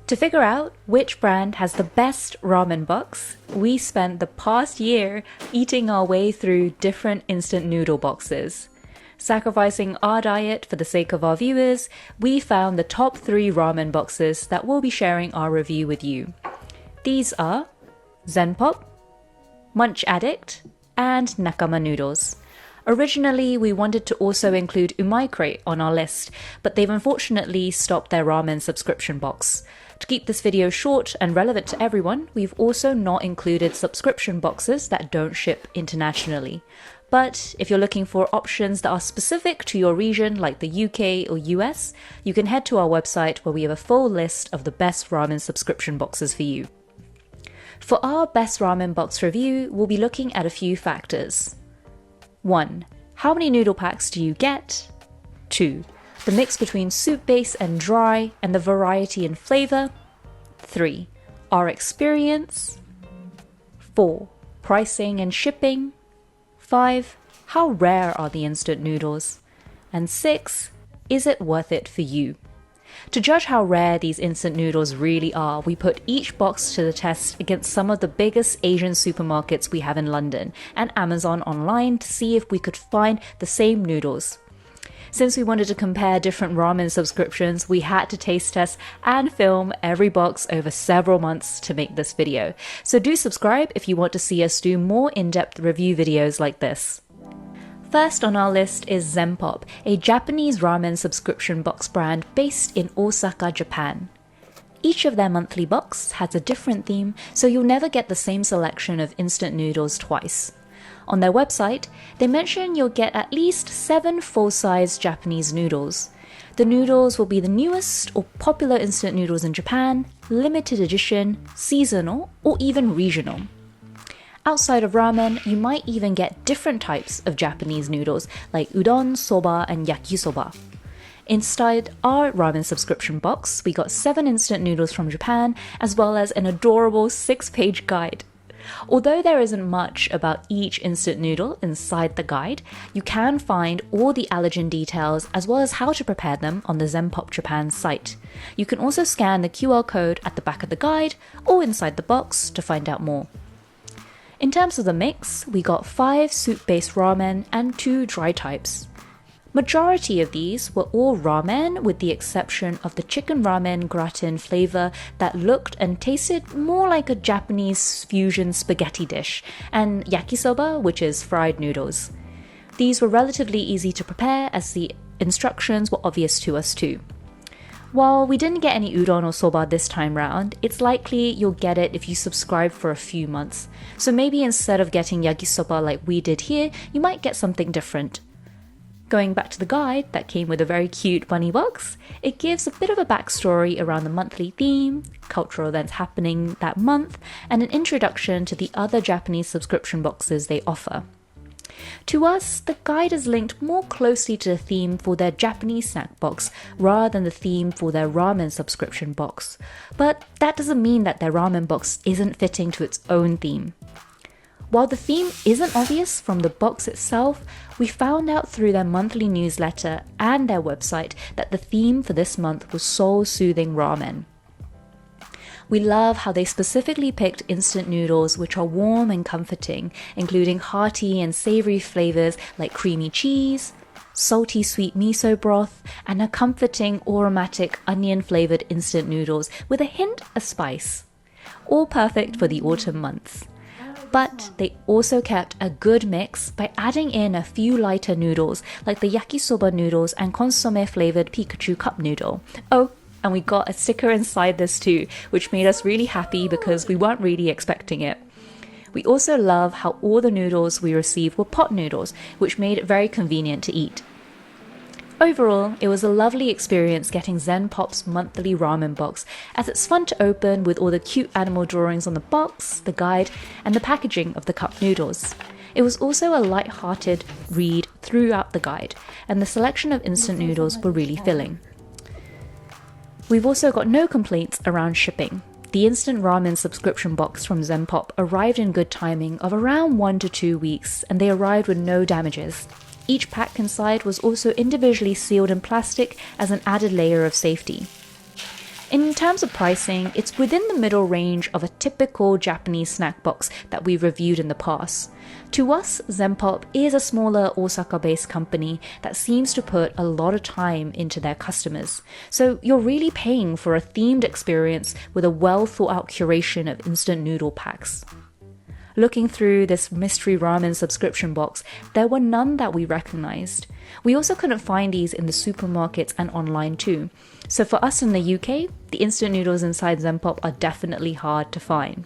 To figure out which brand has the best ramen box, we spent the past year eating our way through different instant noodle boxes. Sacrificing our diet for the sake of our viewers, we found the top 3 ramen boxes that we'll be sharing our review with you. These are ZenPop, Munch Addict, and Nakama Noodles. Originally, we wanted to also include Umaikre on our list, but they've unfortunately stopped their ramen subscription box. To keep this video short and relevant to everyone, we've also not included subscription boxes that don't ship internationally. But if you're looking for options that are specific to your region like the UK or US, you can head to our website where we have a full list of the best ramen subscription boxes for you. For our best ramen box review, we'll be looking at a few factors. 1. How many noodle packs do you get? 2. The mix between soup base and dry and the variety in flavour. 3. Our experience. 4. Pricing and shipping. 5. How rare are the instant noodles? And 6. Is it worth it for you? To judge how rare these instant noodles really are, we put each box to the test against some of the biggest Asian supermarkets we have in London and Amazon online to see if we could find the same noodles. Since we wanted to compare different ramen subscriptions, we had to taste test and film every box over several months to make this video. So do subscribe if you want to see us do more in-depth review videos like this. First on our list is ZenPop, a Japanese ramen subscription box brand based in Osaka, Japan. Each of their monthly box has a different theme, so you'll never get the same selection of instant noodles twice. On their website, they mention you'll get at least 7 full-size Japanese noodles. The noodles will be the newest or popular instant noodles in Japan, limited edition, seasonal, or even regional. Outside of ramen, you might even get different types of Japanese noodles like udon, soba, and yakisoba. Inside our ramen subscription box, we got 7 instant noodles from Japan, as well as an adorable 6-page guide. Although there isn't much about each instant noodle inside the guide, you can find all the allergen details as well as how to prepare them on the ZenPop Japan site. You can also scan the QR code at the back of the guide or inside the box to find out more. In terms of the mix, we got 5 soup-based ramen and 2 dry types. Majority of these were all ramen with the exception of the chicken ramen gratin flavor that looked and tasted more like a Japanese fusion spaghetti dish, and yakisoba, which is fried noodles. These were relatively easy to prepare as the instructions were obvious to us too. While we didn't get any udon or soba this time round, it's likely you'll get it if you subscribe for a few months. So maybe instead of getting yakisoba like we did here, you might get something different. Going back to the guide that came with a very cute bunny box, it gives a bit of a backstory around the monthly theme, cultural events happening that month, and an introduction to the other Japanese subscription boxes they offer. To us, the guide is linked more closely to the theme for their Japanese snack box rather than the theme for their ramen subscription box. But that doesn't mean that their ramen box isn't fitting to its own theme. While the theme isn't obvious from the box itself, we found out through their monthly newsletter and their website that the theme for this month was soul-soothing ramen. We love how they specifically picked instant noodles which are warm and comforting, including hearty and savory flavors like creamy cheese, salty sweet miso broth, and a comforting aromatic onion-flavored instant noodles with a hint of spice. All perfect for the autumn months. But they also kept a good mix by adding in a few lighter noodles like the yakisoba noodles and consomme flavored Pikachu cup noodle. Oh, and we got a sticker inside this too, which made us really happy because we weren't really expecting it. We also love how all the noodles we received were pot noodles, which made it very convenient to eat. Overall, it was a lovely experience getting ZenPop's monthly ramen box, as it's fun to open with all the cute animal drawings on the box, the guide, and the packaging of the cup noodles. It was also a light-hearted read throughout the guide, and the selection of instant noodles were really filling. We've also got no complaints around shipping. The instant ramen subscription box from ZenPop arrived in good timing of around 1 to 2 weeks, and they arrived with no damages. Each pack inside was also individually sealed in plastic as an added layer of safety. In terms of pricing, it's within the middle range of a typical Japanese snack box that we've reviewed in the past. To us, ZenPop is a smaller Osaka-based company that seems to put a lot of time into their customers. So you're really paying for a themed experience with a well thought out curation of instant noodle packs. Looking through this mystery ramen subscription box, there were none that we recognized. We also couldn't find these in the supermarkets and online too. So for us in the UK, the instant noodles inside ZenPop are definitely hard to find.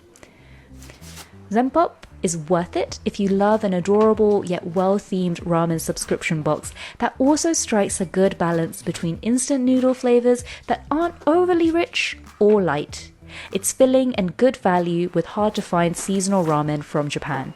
ZenPop is worth it if you love an adorable yet well-themed ramen subscription box that also strikes a good balance between instant noodle flavors that aren't overly rich or light. It's filling and good value with hard-to-find seasonal ramen from Japan.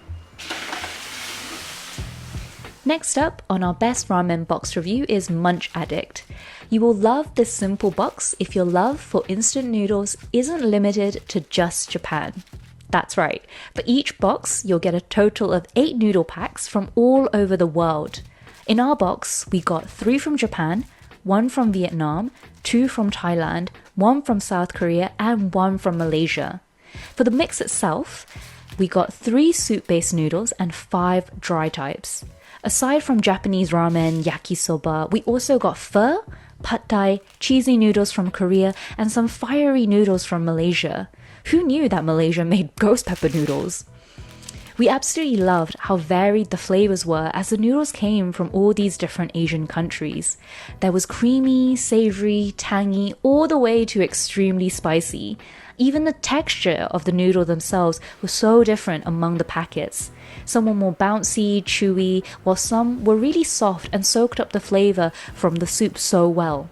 Next up on our best ramen box review is Munch Addict. You will love this simple box if your love for instant noodles isn't limited to just Japan. That's right, for each box you'll get a total of 8 noodle packs from all over the world. In our box, we got 3 from Japan, 1 from Vietnam, 2 from Thailand, 1 from South Korea, and 1 from Malaysia. For the mix itself, we got 3 soup-based noodles and 5 dry types. Aside from Japanese ramen, yakisoba, we also got pho, pad thai, cheesy noodles from Korea, and some fiery noodles from Malaysia. Who knew that Malaysia made ghost pepper noodles? We absolutely loved how varied the flavors were as the noodles came from all these different Asian countries. There was creamy, savory, tangy, all the way to extremely spicy. Even the texture of the noodle themselves was so different among the packets. Some were more bouncy, chewy, while some were really soft and soaked up the flavor from the soup so well.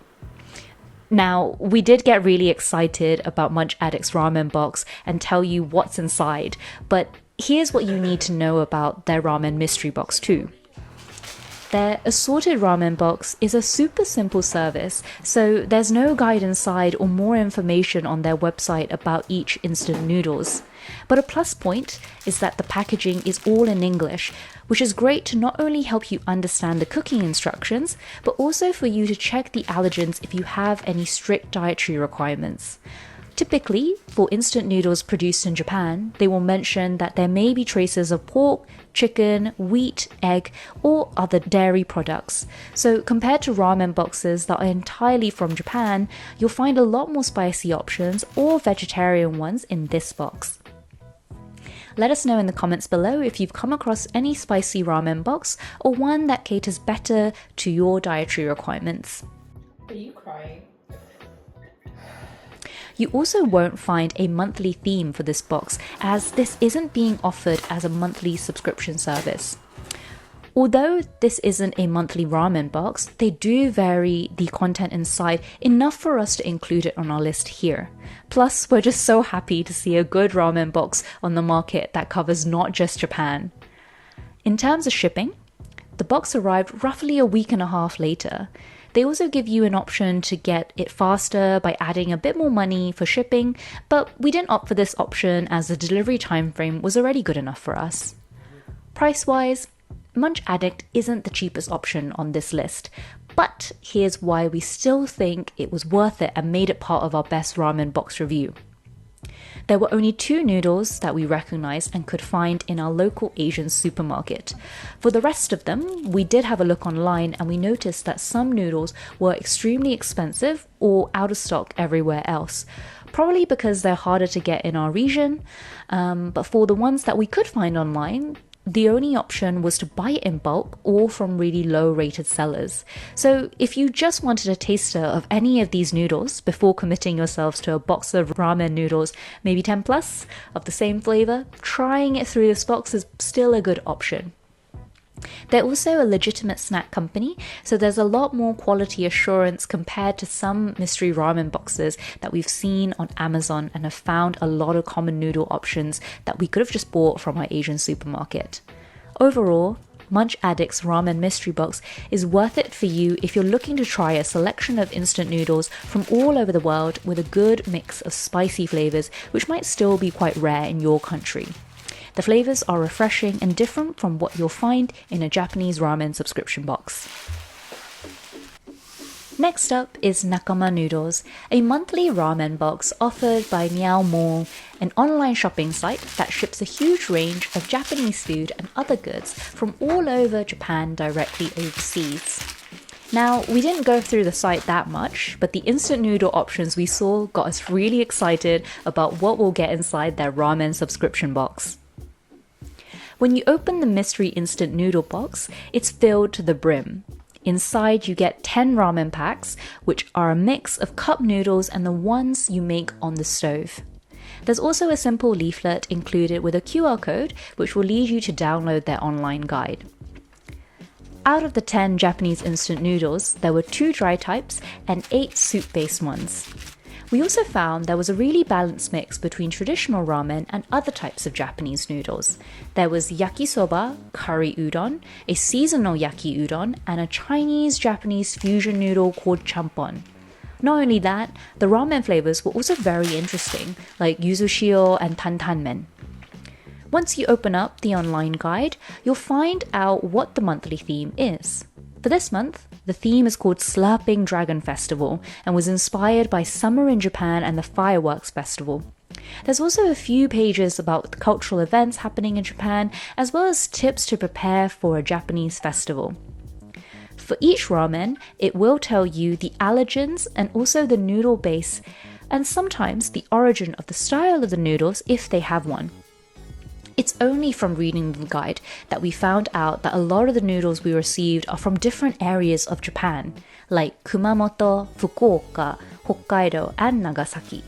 Now, we did get really excited about Munch Addict's ramen box and tell you what's inside, but here's what you need to know about their ramen mystery box too. Their assorted ramen box is a super simple service, so there's no guide inside or more information on their website about each instant noodles. But a plus point is that the packaging is all in English, which is great to not only help you understand the cooking instructions, but also for you to check the allergens if you have any strict dietary requirements. Typically, for instant noodles produced in Japan, they will mention that there may be traces of pork, chicken, wheat, egg, or other dairy products. So compared to ramen boxes that are entirely from Japan, you'll find a lot more spicy options or vegetarian ones in this box. Let us know in the comments below if you've come across any spicy ramen box or one that caters better to your dietary requirements. Are you crying? You also won't find a monthly theme for this box, as this isn't being offered as a monthly subscription service. Although this isn't a monthly ramen box, they do vary the content inside enough for us to include it on our list here. Plus, we're just so happy to see a good ramen box on the market that covers not just Japan. In terms of shipping, the box arrived roughly a week and a half later. They also give you an option to get it faster by adding a bit more money for shipping, but we didn't opt for this option as the delivery time frame was already good enough for us. Price-wise, Munch Addict isn't the cheapest option on this list, but here's why we still think it was worth it and made it part of our best ramen box review. There were only 2 noodles that we recognized and could find in our local Asian supermarket. For the rest of them, we did have a look online and we noticed that some noodles were extremely expensive or out of stock everywhere else. Probably because they're harder to get in our region, but for the ones that we could find online, the only option was to buy it in bulk or from really low rated sellers. So if you just wanted a taster of any of these noodles before committing yourselves to a box of ramen noodles, maybe 10 plus, of the same flavor, trying it through this box is still a good option. They're also a legitimate snack company, so there's a lot more quality assurance compared to some mystery ramen boxes that we've seen on Amazon and have found a lot of common noodle options that we could have just bought from our Asian supermarket. Overall, Munch Addict's Ramen Mystery Box is worth it for you if you're looking to try a selection of instant noodles from all over the world with a good mix of spicy flavors which might still be quite rare in your country. The flavors are refreshing and different from what you'll find in a Japanese ramen subscription box. Next up is Nakama Noodles, a monthly ramen box offered by Meow Mall, an online shopping site that ships a huge range of Japanese food and other goods from all over Japan directly overseas. Now, we didn't go through the site that much, but the instant noodle options we saw got us really excited about what we'll get inside their ramen subscription box. When you open the mystery instant noodle box, it's filled to the brim. Inside, you get 10 ramen packs, which are a mix of cup noodles and the ones you make on the stove. There's also a simple leaflet included with a QR code, which will lead you to download their online guide. Out of the 10 Japanese instant noodles, there were 2 dry types and 8 soup-based ones. We also found there was a really balanced mix between traditional ramen and other types of Japanese noodles. There was yakisoba, curry udon, a seasonal yaki udon, and a Chinese-Japanese fusion noodle called champon. Not only that, the ramen flavors were also very interesting, like yuzu shio and tantanmen. Once you open up the online guide, you'll find out what the monthly theme is. For this month, the theme is called Slurping Dragon Festival and was inspired by summer in Japan and the fireworks festival. There's also a few pages about the cultural events happening in Japan, as well as tips to prepare for a Japanese festival. For each ramen, it will tell you the allergens and also the noodle base, and sometimes the origin of the style of the noodles if they have one. It's only from reading the guide that we found out that a lot of the noodles we received are from different areas of Japan, like Kumamoto, Fukuoka, Hokkaido, and Nagasaki.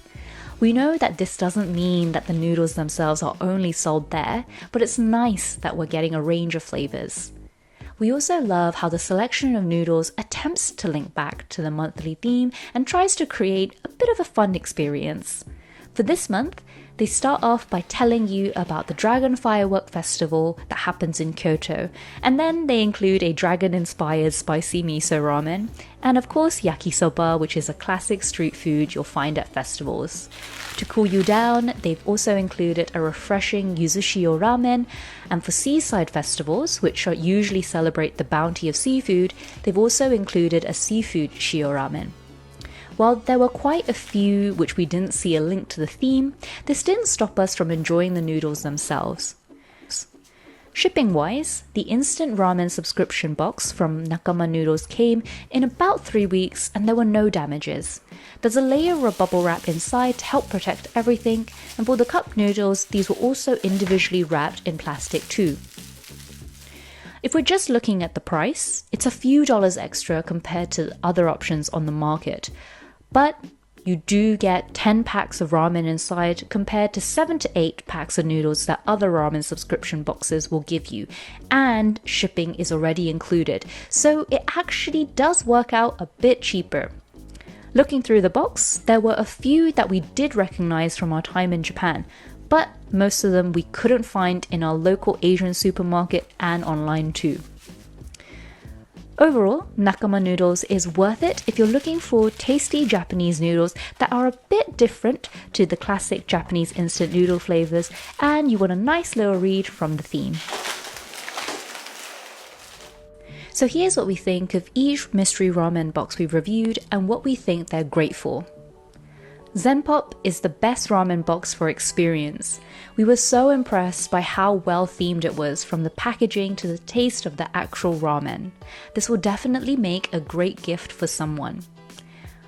We know that this doesn't mean that the noodles themselves are only sold there, but it's nice that we're getting a range of flavors. We also love how the selection of noodles attempts to link back to the monthly theme and tries to create a bit of a fun experience. For this month, they start off by telling you about the Dragon Firework Festival that happens in Kyoto, and then they include a dragon-inspired spicy miso ramen, and of course yakisoba, which is a classic street food you'll find at festivals. To cool you down, they've also included a refreshing yuzu shio ramen, and for seaside festivals, which usually celebrate the bounty of seafood, they've also included a seafood shio ramen. While there were quite a few which we didn't see a link to the theme, this didn't stop us from enjoying the noodles themselves. Shipping-wise, the instant ramen subscription box from Nakama Noodles came in about 3 weeks and there were no damages. There's a layer of bubble wrap inside to help protect everything, and for the cup noodles, these were also individually wrapped in plastic too. If we're just looking at the price, it's a few dollars extra compared to other options on the market. But you do get 10 packs of ramen inside compared to 7 to 8 packs of noodles that other ramen subscription boxes will give you, and shipping is already included, so it actually does work out a bit cheaper. Looking through the box, there were a few that we did recognize from our time in Japan, but most of them we couldn't find in our local Asian supermarket and online too. Overall, Nakama Noodles is worth it if you're looking for tasty Japanese noodles that are a bit different to the classic Japanese instant noodle flavors, and you want a nice little read from the theme. So here's what we think of each mystery ramen box we've reviewed and what we think they're great for. ZenPop is the best ramen box for experience. We were so impressed by how well themed it was, from the packaging to the taste of the actual ramen. This will definitely make a great gift for someone.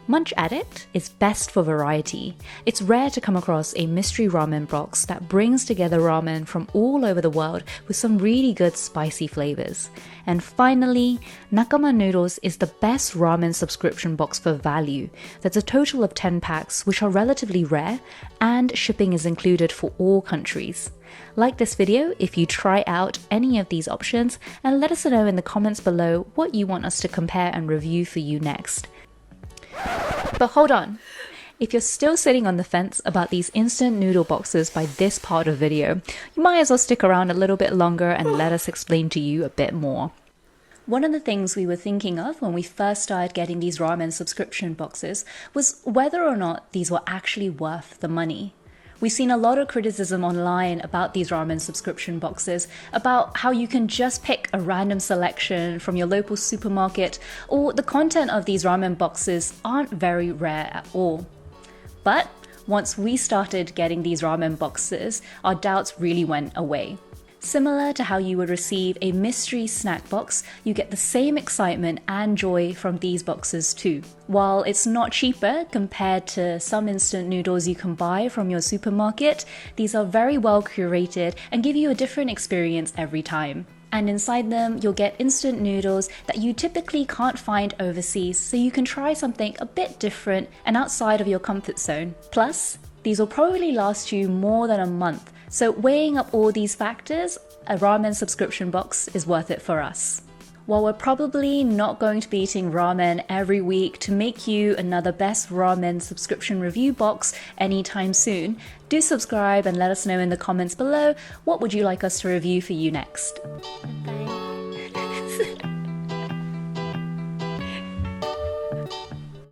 Munch Addict is best for variety. It's rare to come across a mystery ramen box that brings together ramen from all over the world with some really good spicy flavors. And finally, Nakama Noodles is the best ramen subscription box for value. There's a total of 10 packs, which are relatively rare, and shipping is included for all countries. Like this video if you try out any of these options, and let us know in the comments below what you want us to compare and review for you next. But hold on, if you're still sitting on the fence about these instant noodle boxes by this part of the video, you might as well stick around a little bit longer and let us explain to you a bit more. One of the things we were thinking of when we first started getting these ramen subscription boxes was whether or not these were actually worth the money. We've seen a lot of criticism online about these ramen subscription boxes, about how you can just pick a random selection from your local supermarket, or the content of these ramen boxes aren't very rare at all. But once we started getting these ramen boxes, our doubts really went away. Similar to how you would receive a mystery snack box, you get the same excitement and joy from these boxes too. While it's not cheaper compared to some instant noodles you can buy from your supermarket, these are very well curated and give you a different experience every time. And inside them, you'll get instant noodles that you typically can't find overseas, so you can try something a bit different and outside of your comfort zone. Plus, these will probably last you more than a month, so weighing up all these factors, a ramen subscription box is worth it for us. While we're probably not going to be eating ramen every week to make you another best ramen subscription review box anytime soon, do subscribe and let us know in the comments below what would you like us to review for you next. Bye.